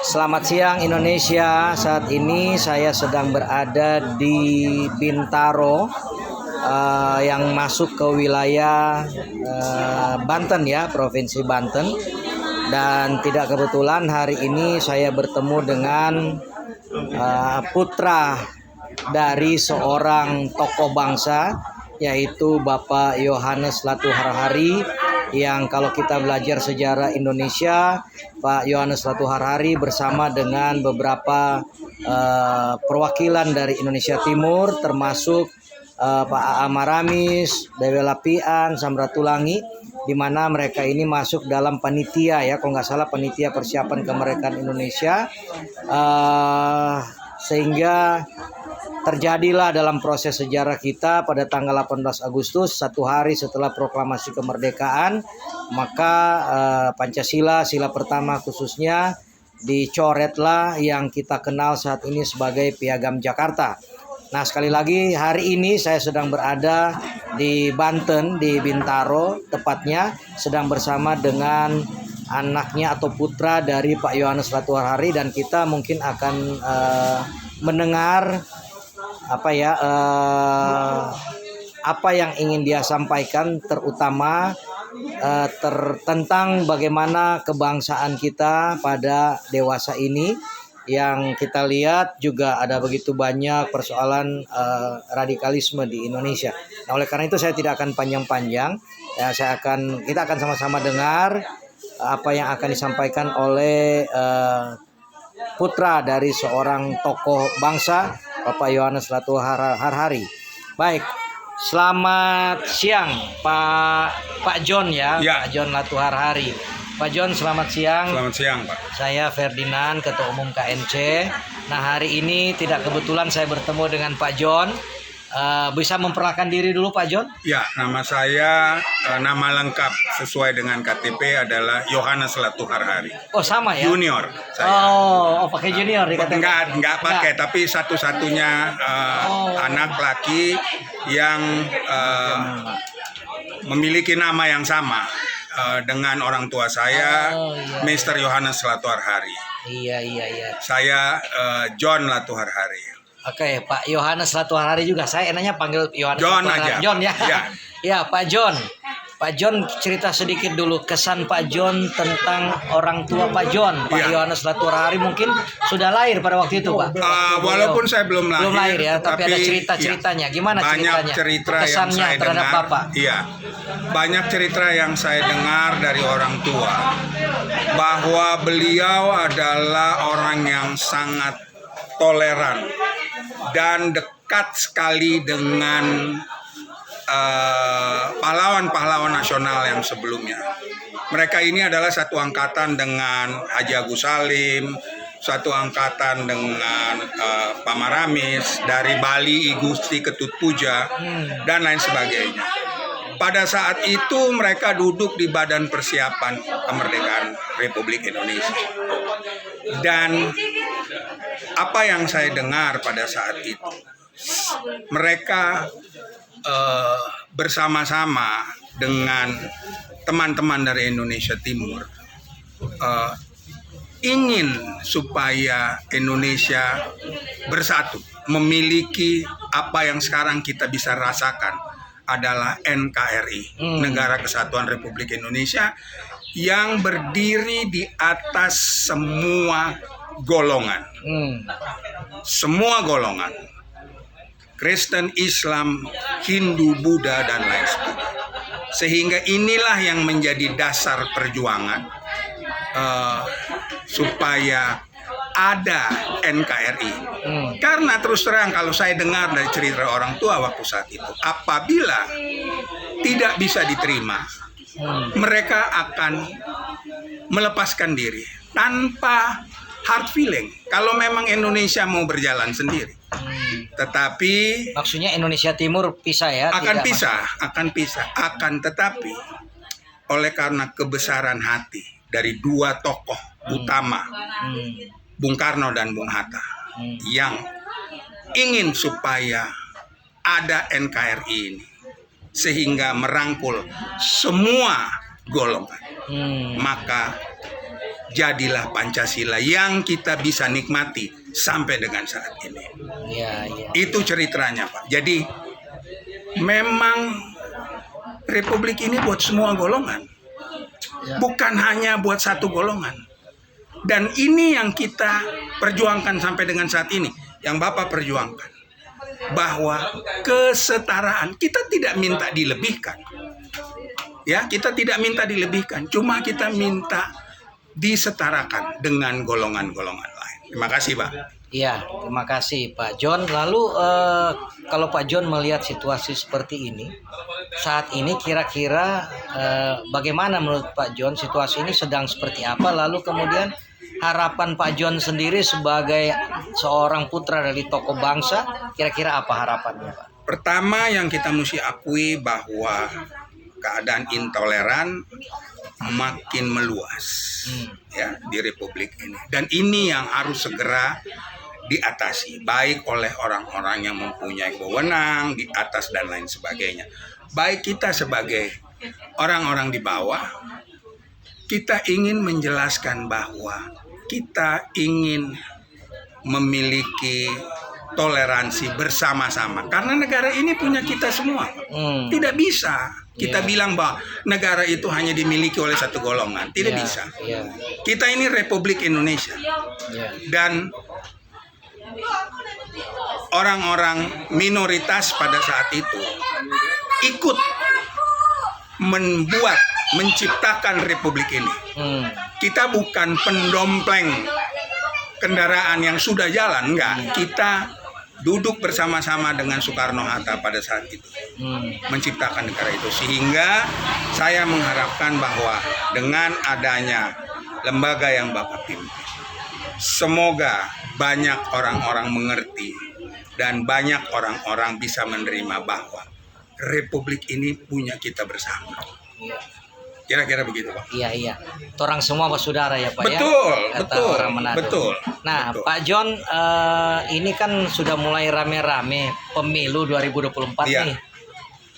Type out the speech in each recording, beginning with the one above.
Selamat siang Indonesia. Saat ini saya sedang berada di Bintaro yang masuk ke wilayah Banten ya, Provinsi Banten. Dan tidak kebetulan hari ini saya bertemu dengan putra dari seorang tokoh bangsa, yaitu Bapak Yohanes Latuharhari, yang kalau kita belajar sejarah Indonesia, Pak Yohanes Latuharhari bersama dengan beberapa perwakilan dari Indonesia Timur, termasuk Pak A.A. Maramis, Dewi Lapian, Samratulangi, di mana mereka ini masuk dalam panitia ya, kalau nggak salah panitia persiapan kemerdekaan Indonesia, sehingga terjadilah dalam proses sejarah kita pada tanggal 18 Agustus, satu hari setelah proklamasi kemerdekaan, maka Pancasila, sila pertama khususnya, dicoretlah yang kita kenal saat ini sebagai Piagam Jakarta. Nah, sekali lagi hari ini saya sedang berada di Banten, di Bintaro tepatnya, sedang bersama dengan anaknya atau putra dari Pak Yohanes Latuharhari, dan kita mungkin akan mendengar apa yang ingin dia sampaikan, terutama tentang bagaimana kebangsaan kita pada dewasa ini, yang kita lihat juga ada begitu banyak persoalan radikalisme di Indonesia. Nah, oleh karena itu saya tidak akan panjang-panjang ya, kita akan sama-sama dengar apa yang akan disampaikan oleh putra dari seorang tokoh bangsa, Bapak Yohanes Latuharhari. Baik, selamat siang Pak John ya. Pak John Latuharhari. Pak John, selamat siang. Selamat siang, Pak. Saya Ferdinand, Ketua Umum KNC. Nah, hari ini tidak kebetulan saya bertemu dengan Pak John. Bisa memperkenalkan diri dulu Pak John? Ya, nama saya, nama lengkap sesuai dengan KTP adalah Yohanes Latuharhari. Oh, sama ya? Junior saya. Oh, pakai junior di KTP? Enggak pakai, tapi satu-satunya anak laki yang memiliki nama yang sama dengan orang tua saya, Mr. Yohanes Latuharhari. Iya. Saya John Latuharhari. Oke, Pak Yohanes Latuharhari juga. Saya enaknya panggil Yohanes John Latuharhari. aja. John ya. Ya, Pak John. Pak John, cerita sedikit dulu kesan Pak John tentang orang tua Pak John. Pak Yohanes Latuharhari mungkin sudah lahir pada waktu itu, Pak. Walaupun saya belum lahir. Belum lahir ya, tapi ada cerita-ceritanya. Gimana ceritanya? Banyak cerita kesannya yang saya terhadap dengar. Bapak. Iya. Banyak cerita yang saya dengar dari orang tua bahwa beliau adalah orang yang sangat toleran dan dekat sekali dengan pahlawan-pahlawan nasional yang sebelumnya. Mereka ini adalah satu angkatan dengan Haji Agus Salim, satu angkatan dengan Pak Maramis, dari Bali I Gusti Ketut Puja, dan lain sebagainya. Pada saat itu mereka duduk di Badan Persiapan Kemerdekaan Republik Indonesia. Dan apa yang saya dengar pada saat itu, mereka bersama-sama dengan teman-teman dari Indonesia Timur ingin supaya Indonesia bersatu, memiliki apa yang sekarang kita bisa rasakan adalah NKRI, Negara Kesatuan Republik Indonesia, yang berdiri di atas semua golongan. Semua golongan. Kristen, Islam, Hindu, Buddha, dan lain sebagainya. Sehingga inilah yang menjadi dasar perjuangan supaya ada NKRI. Karena terus terang kalau saya dengar dari cerita orang tua waktu saat itu, apabila tidak bisa diterima, mereka akan melepaskan diri tanpa hard feeling. Kalau memang Indonesia mau berjalan sendiri. Tetapi maksudnya Indonesia Timur pisah ya? Akan pisah. Tetapi oleh karena kebesaran hati dari dua tokoh utama, Bung Karno dan Bung Hatta, yang ingin supaya ada NKRI ini, sehingga merangkul semua golongan, maka jadilah Pancasila yang kita bisa nikmati sampai dengan saat ini. Ya, ya. Itu ceritanya, Pak. Jadi memang Republik ini buat semua golongan, bukan hanya buat satu golongan. Dan ini yang kita perjuangkan sampai dengan saat ini, yang Bapak perjuangkan, bahwa kesetaraan kita tidak minta dilebihkan. Ya, kita tidak minta dilebihkan, cuma kita minta disetarakan dengan golongan-golongan lain. Terima kasih, Pak. Iya, terima kasih Pak John. Lalu kalau Pak John melihat situasi seperti ini, saat ini kira-kira bagaimana menurut Pak John situasi ini sedang seperti apa? Lalu kemudian harapan Pak John sendiri sebagai seorang putra dari tokoh bangsa, kira-kira apa harapannya, Pak? Pertama yang kita mesti akui bahwa keadaan intoleran makin meluas ya di Republik ini. Dan ini yang harus segera diatasi, baik oleh orang-orang yang mempunyai wewenang di atas dan lain sebagainya. Baik kita sebagai orang-orang di bawah, kita ingin menjelaskan bahwa kita ingin memiliki toleransi bersama-sama. Karena negara ini punya kita semua. Tidak bisa kita bilang bahwa negara itu hanya dimiliki oleh satu golongan. Tidak bisa. Kita ini Republik Indonesia. Dan orang-orang minoritas pada saat itu ikut menciptakan Republik ini. Kita bukan pendompleng kendaraan yang sudah jalan, enggak. Kita duduk bersama-sama dengan Soekarno-Hatta pada saat itu menciptakan negara itu. Sehingga saya mengharapkan bahwa dengan adanya lembaga yang Bapak pimpin, semoga banyak orang-orang mengerti dan banyak orang-orang bisa menerima bahwa Republik ini punya kita bersama. Kira-kira begitu, Pak. Iya. Orang semua bersaudara ya, Pak. Betul, ya? Kata betul, orang Manado. betul. Nah, betul. Pak John, ini kan sudah mulai rame-rame pemilu 2024 nih.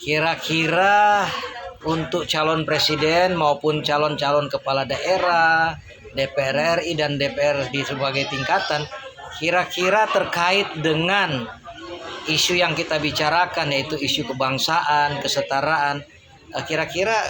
Kira-kira untuk calon presiden maupun calon-calon kepala daerah, DPR RI dan DPR di sebagai tingkatan, kira-kira terkait dengan isu yang kita bicarakan, yaitu isu kebangsaan, kesetaraan, kira-kira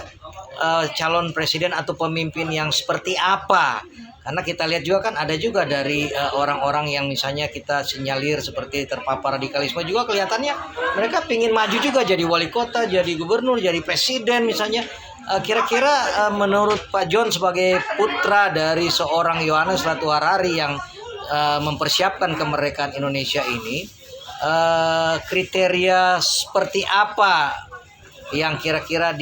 calon presiden atau pemimpin yang seperti apa? Karena kita lihat juga kan ada juga dari orang-orang yang misalnya kita sinyalir seperti terpapar radikalisme juga kelihatannya mereka pingin maju juga jadi wali kota, jadi gubernur, jadi presiden misalnya. Kira-kira menurut Pak John sebagai putra dari seorang Yohanes Ratu Harari yang mempersiapkan kemerdekaan Indonesia ini, kriteria seperti apa yang kira-kira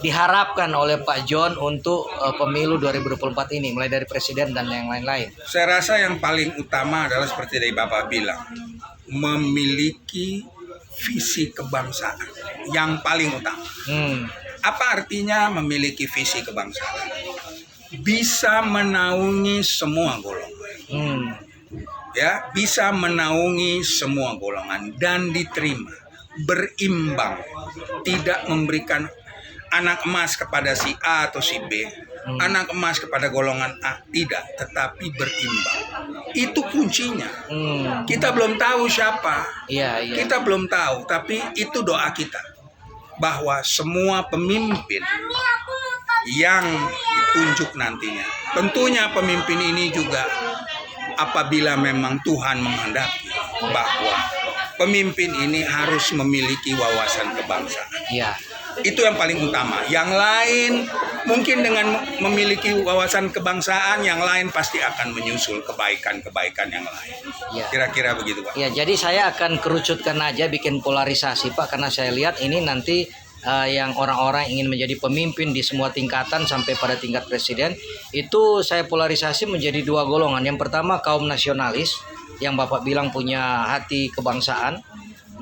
diharapkan oleh Pak John untuk pemilu 2024 ini, mulai dari presiden dan yang lain-lain? Saya rasa yang paling utama adalah seperti dari Bapak bilang, memiliki visi kebangsaan yang paling utama. Apa artinya memiliki visi kebangsaan? Bisa menaungi semua golongan. Ya, bisa menaungi semua golongan dan diterima, berimbang, tidak memberikan anak emas kepada si A atau si B, anak emas kepada golongan A, tidak, tetapi berimbang. Itu kuncinya. Kita belum tahu siapa, kita belum tahu, tapi itu doa kita bahwa semua pemimpin yang ditunjuk nantinya, tentunya pemimpin ini juga apabila memang Tuhan menghendaki bahwa pemimpin ini harus memiliki wawasan kebangsaan. Itu yang paling utama. Yang lain mungkin dengan memiliki wawasan kebangsaan, yang lain pasti akan menyusul kebaikan-kebaikan yang lain. Kira-kira begitu, Pak. Ya, jadi saya akan kerucutkan aja, bikin polarisasi, Pak, karena saya lihat ini nanti yang orang-orang ingin menjadi pemimpin di semua tingkatan sampai pada tingkat presiden, itu saya polarisasi menjadi dua golongan. Yang pertama kaum nasionalis yang Bapak bilang punya hati kebangsaan,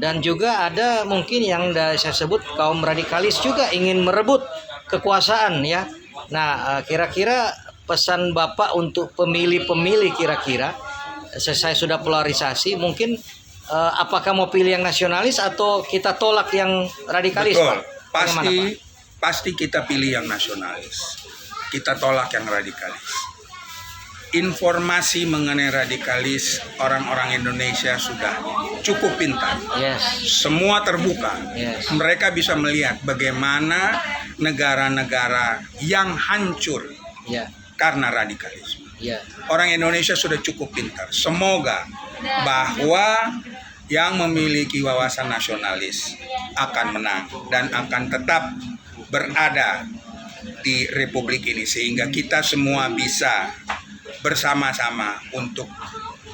dan juga ada mungkin yang saya sebut kaum radikalis juga ingin merebut kekuasaan ya. Nah, kira-kira pesan Bapak untuk pemilih-pemilih, kira-kira saya sudah polarisasi, mungkin apakah mau pilih yang nasionalis atau kita tolak yang radikalis? Betul. Pak? Pasti kita pilih yang nasionalis. kita tolak yang radikalis. Informasi mengenai radikalis orang-orang Indonesia sudah cukup pintar. Yes. Semua terbuka. Yes. Mereka bisa melihat bagaimana negara-negara yang hancur Ya. karena radikalisme. Ya. Orang Indonesia sudah cukup pintar. Semoga bahwa yang memiliki wawasan nasionalis akan menang dan akan tetap berada di Republik ini sehingga kita semua bisa bersama-sama untuk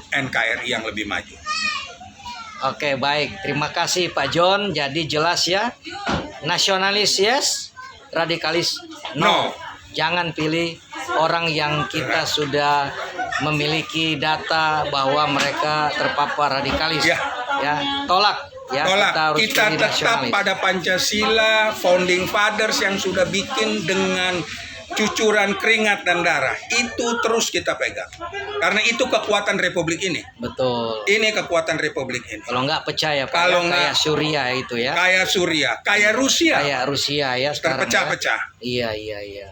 NKRI yang lebih maju. Oke, baik. Terima kasih Pak John. Jadi jelas ya. Nasionalis yes, radikalis no. Jangan pilih orang yang kita sudah memiliki data bahwa mereka terpapar radikalis. Ya, tolak. Ya, Tolak. harus Kita pilih tetap nasionalis. pada Pancasila, founding fathers yang sudah bikin dengan cucuran keringat dan darah. Itu terus kita pegang. Karena itu kekuatan Republik ini. Betul. Ini kekuatan Republik ini. Kalau nggak percaya Pak, Kalau ya, nggak- kayak Suriah itu ya. Kayak Suriah, kayak Rusia. Kayak Rusia ya sekarang. Terpecah-pecah. Ya. Iya.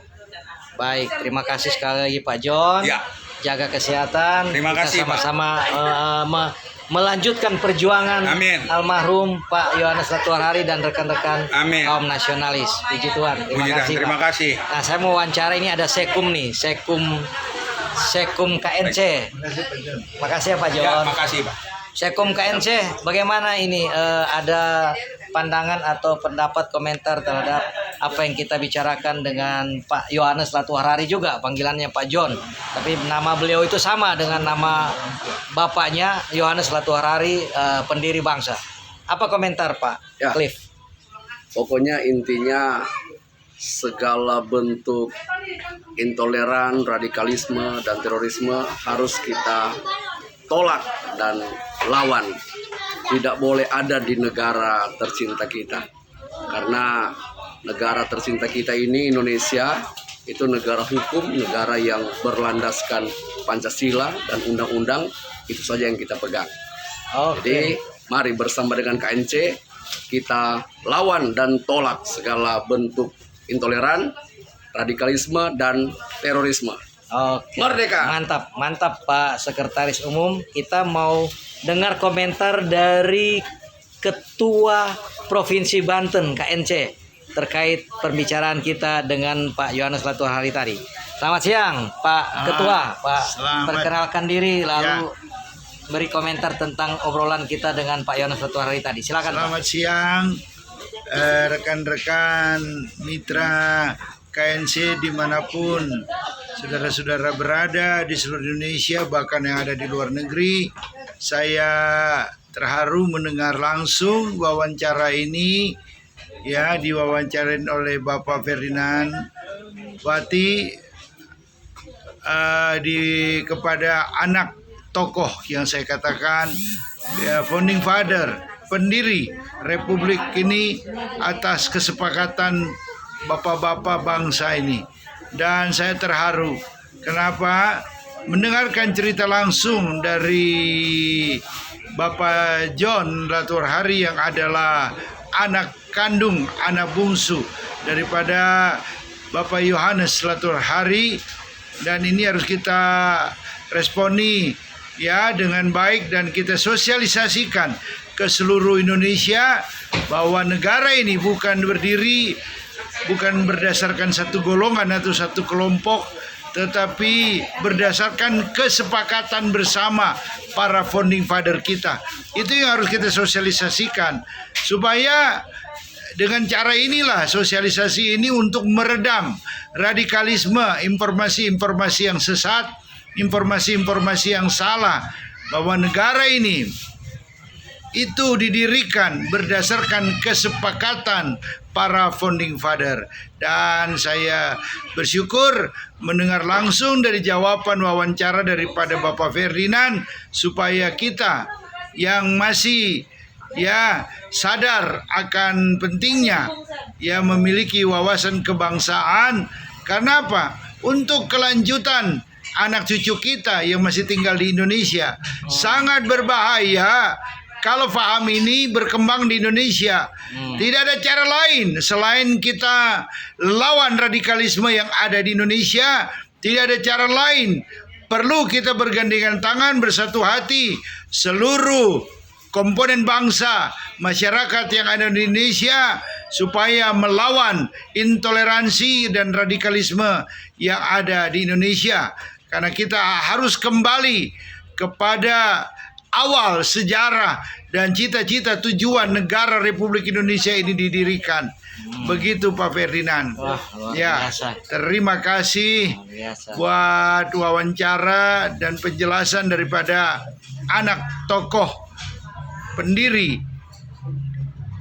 Baik, terima kasih sekali lagi Pak John. Ya. Jaga kesehatan. Terima kasih, Kita Pak. sama-sama melanjutkan perjuangan Amin. almarhum Pak Yohanes Latuharhari dan rekan-rekan Amin. kaum nasionalis. Puji Tuhan. Terima Puji Tuhan, kasih. terima Pak. kasih. Nah, saya mau wawancara ini ada Sekum nih, Sekum KNC. Makasih ya Pak John. Ya, makasih, Pak. Sekum KNC, bagaimana ini ada pandangan atau pendapat komentar terhadap apa yang kita bicarakan dengan Pak Yohanes Latuharhari juga, panggilannya Pak John. Tapi nama beliau itu sama dengan nama bapaknya, Yohanes Latuharhari, pendiri bangsa. Apa komentar Pak Ya. Cliff? Pokoknya intinya segala bentuk intoleran, radikalisme, dan terorisme harus kita tolak dan lawan. Tidak boleh ada di negara tercinta kita. Karena negara tercinta kita ini, Indonesia, itu negara hukum, negara yang berlandaskan Pancasila dan undang-undang. Itu saja yang kita pegang. Jadi mari bersama dengan KNC kita lawan dan tolak segala bentuk intoleran, radikalisme, dan terorisme. Oke. Merdeka. Mantap Pak Sekretaris Umum. Kita mau dengar komentar dari Ketua Provinsi Banten KNC terkait pembicaraan kita dengan Pak Yohanes Latuharhari tadi. Selamat siang Pak Ketua. Pak, selamat. perkenalkan diri lalu beri komentar tentang obrolan kita dengan Pak Yohanes Latuharhari tadi. Silakan Pak. Selamat siang rekan-rekan mitra KNC dimanapun saudara-saudara berada di seluruh Indonesia, bahkan yang ada di luar negeri. Saya terharu mendengar langsung wawancara ini, ya, diwawancarain oleh Bapak Ferdinand Wati kepada anak tokoh yang saya katakan ya, founding father, pendiri Republik ini atas kesepakatan bapak-bapak bangsa ini. Dan saya terharu. Kenapa? Mendengarkan cerita langsung dari Bapak John Latuharhari yang adalah anak kandung, anak bungsu daripada Bapak Yohanes Latuharhari. Dan ini harus kita responi ya dengan baik dan kita sosialisasikan ke seluruh Indonesia bahwa negara ini bukan berdasarkan satu golongan atau satu kelompok, tetapi berdasarkan kesepakatan bersama para founding father kita. Itu yang harus kita sosialisasikan supaya dengan cara inilah sosialisasi ini untuk meredam radikalisme, informasi-informasi yang sesat, informasi-informasi yang salah, bahwa negara ini itu didirikan berdasarkan kesepakatan para founding father. Dan saya bersyukur mendengar langsung dari jawaban wawancara daripada Bapak Ferdinand, supaya kita yang masih ya sadar akan pentingnya ya memiliki wawasan kebangsaan. Karena apa? Untuk kelanjutan anak cucu kita yang masih tinggal di Indonesia. Sangat berbahaya kalau paham ini berkembang di Indonesia. Tidak ada cara lain selain kita lawan radikalisme yang ada di Indonesia. Tidak ada cara lain. Perlu kita bergandengan tangan, bersatu hati, seluruh komponen bangsa, masyarakat yang ada di Indonesia, supaya melawan intoleransi dan radikalisme yang ada di Indonesia. Karena kita harus kembali kepada awal sejarah dan cita-cita tujuan negara Republik Indonesia ini didirikan. Begitu Pak Ferdinand. Wah, luar Ya, biasa. terima kasih Luar biasa. buat wawancara dan penjelasan daripada anak tokoh pendiri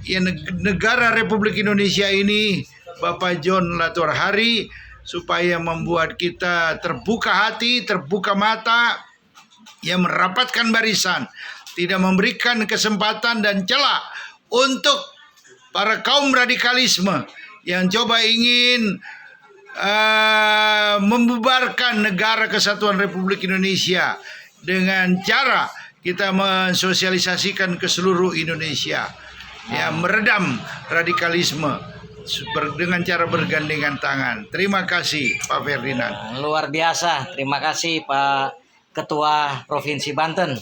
ya, negara Republik Indonesia ini, Bapak John Latuar Hari, supaya membuat kita terbuka hati, terbuka mata, yang merapatkan barisan, tidak memberikan kesempatan dan celah untuk para kaum radikalisme yang coba ingin membubarkan negara kesatuan Republik Indonesia dengan cara kita mensosialisasikan ke seluruh Indonesia, ya, meredam radikalisme dengan cara bergandengan tangan. Terima kasih Pak Ferdinand. Luar biasa. Terima kasih Pak Ketua Provinsi Banten.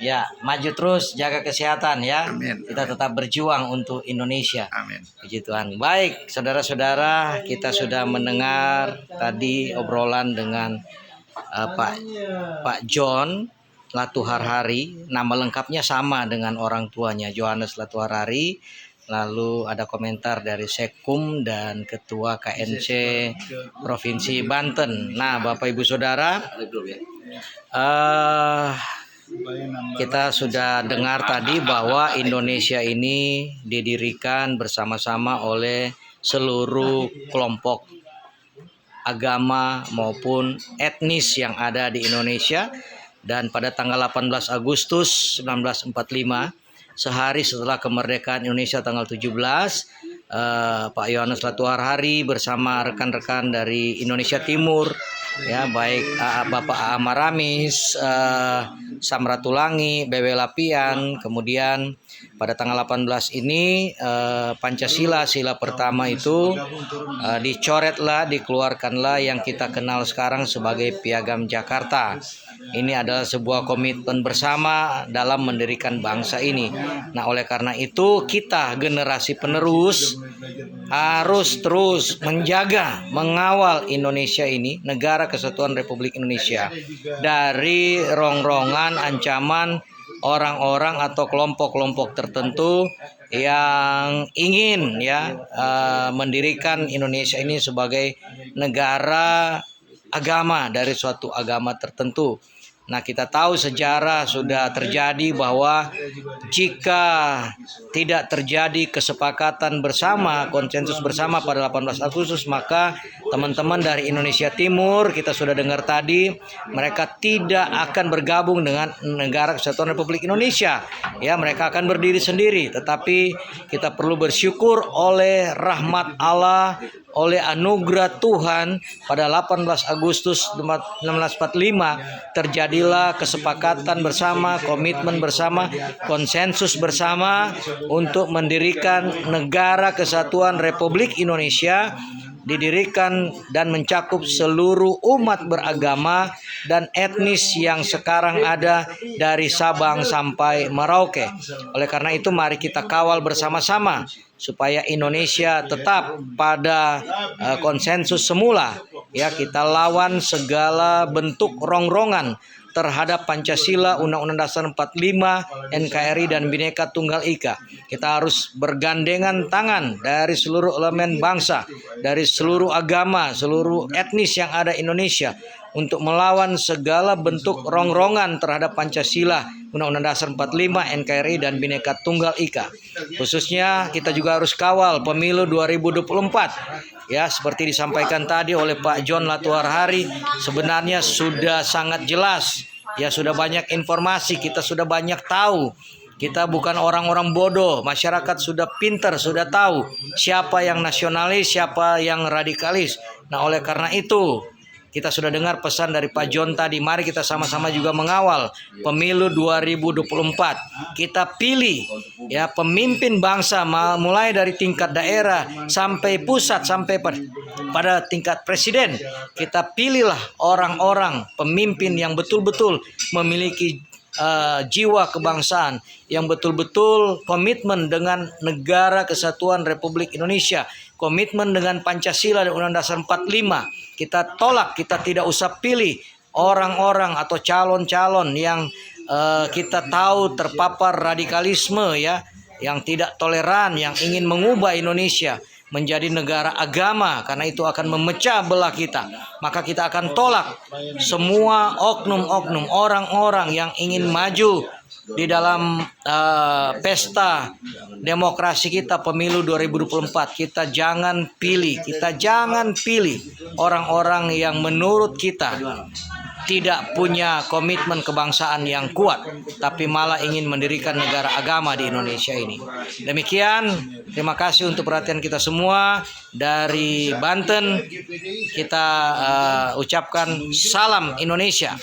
Ya, maju terus, jaga kesehatan ya. Amin. Kita tetap berjuang untuk Indonesia. Amin. Puji Tuhan. Baik, saudara-saudara, kita sudah mendengar tadi obrolan dengan Pak John Latuar Hari. Nama lengkapnya sama dengan orang tuanya, Johannes Latuar Hari. Lalu ada komentar dari Sekum dan Ketua KNC Provinsi Banten. Nah, Bapak Ibu Saudara, kita sudah dengar tadi bahwa Indonesia ini didirikan bersama-sama oleh seluruh kelompok agama maupun etnis yang ada di Indonesia, dan pada tanggal 18 Agustus 1945, sehari setelah kemerdekaan Indonesia tanggal 17, Pak Johannes Latuar Hari bersama rekan-rekan dari Indonesia Timur, ya, baik Bapak A. Maramis, Samratulangi, BW Lapian, kemudian pada tanggal 18 ini Pancasila, sila pertama itu dicoretlah, dikeluarkanlah yang kita kenal sekarang sebagai Piagam Jakarta. Ini adalah sebuah komitmen bersama dalam mendirikan bangsa ini. Nah, oleh karena itu kita generasi penerus harus terus menjaga, mengawal Indonesia ini, negara kesatuan Republik Indonesia, dari rongrongan ancaman orang-orang atau kelompok-kelompok tertentu yang ingin mendirikan Indonesia ini sebagai negara agama dari suatu agama tertentu. Nah, kita tahu sejarah sudah terjadi bahwa jika tidak terjadi kesepakatan bersama, konsensus bersama pada 18 Agustus, maka teman-teman dari Indonesia Timur, kita sudah dengar tadi, mereka tidak akan bergabung dengan negara kesatuan Republik Indonesia. Ya, mereka akan berdiri sendiri. Tetapi kita perlu bersyukur oleh rahmat Allah, oleh anugerah Tuhan, pada 18 Agustus 1945 terjadilah kesepakatan bersama, komitmen bersama, konsensus bersama untuk mendirikan negara kesatuan Republik Indonesia, didirikan dan mencakup seluruh umat beragama dan etnis yang sekarang ada dari Sabang sampai Merauke. Oleh karena itu, mari kita kawal bersama-sama supaya Indonesia tetap pada konsensus semula. Ya, kita lawan segala bentuk rongrongan terhadap Pancasila, Undang-Undang Dasar 45, NKRI, dan Bhinneka Tunggal Ika. Kita harus bergandengan tangan dari seluruh elemen bangsa, dari seluruh agama, seluruh etnis yang ada Indonesia, untuk melawan segala bentuk rongrongan terhadap Pancasila, Undang-Undang Dasar 45, NKRI, dan Bhinneka Tunggal Ika. Khususnya kita juga harus kawal pemilu 2024. Ya, seperti disampaikan tadi oleh Pak John Latuar Hari, sebenarnya sudah sangat jelas. Ya, sudah banyak informasi, kita sudah banyak tahu. Kita bukan orang-orang bodoh, masyarakat sudah pintar, sudah tahu siapa yang nasionalis, siapa yang radikalis. Nah, oleh karena itu, Kita sudah dengar pesan dari Pak John tadi, mari kita sama-sama juga mengawal pemilu 2024. Kita pilih ya pemimpin bangsa mulai dari tingkat daerah sampai pusat sampai pada tingkat presiden. Kita pilihlah orang-orang pemimpin yang betul-betul memiliki jiwa kebangsaan, yang betul-betul komitmen dengan negara kesatuan Republik Indonesia, komitmen dengan Pancasila dan Undang-Undang Dasar 45. Kita tolak, kita tidak usah pilih orang-orang atau calon-calon yang kita tahu terpapar radikalisme ya, yang tidak toleran, yang ingin mengubah Indonesia menjadi negara agama, karena itu akan memecah belah kita. Maka kita akan tolak semua oknum-oknum orang-orang yang ingin maju di dalam pesta demokrasi kita pemilu 2024. Kita jangan pilih orang-orang yang menurut kita tidak punya komitmen kebangsaan yang kuat, tapi malah ingin mendirikan negara agama di Indonesia ini. Demikian, terima kasih untuk perhatian kita semua. Dari Banten kita ucapkan salam Indonesia.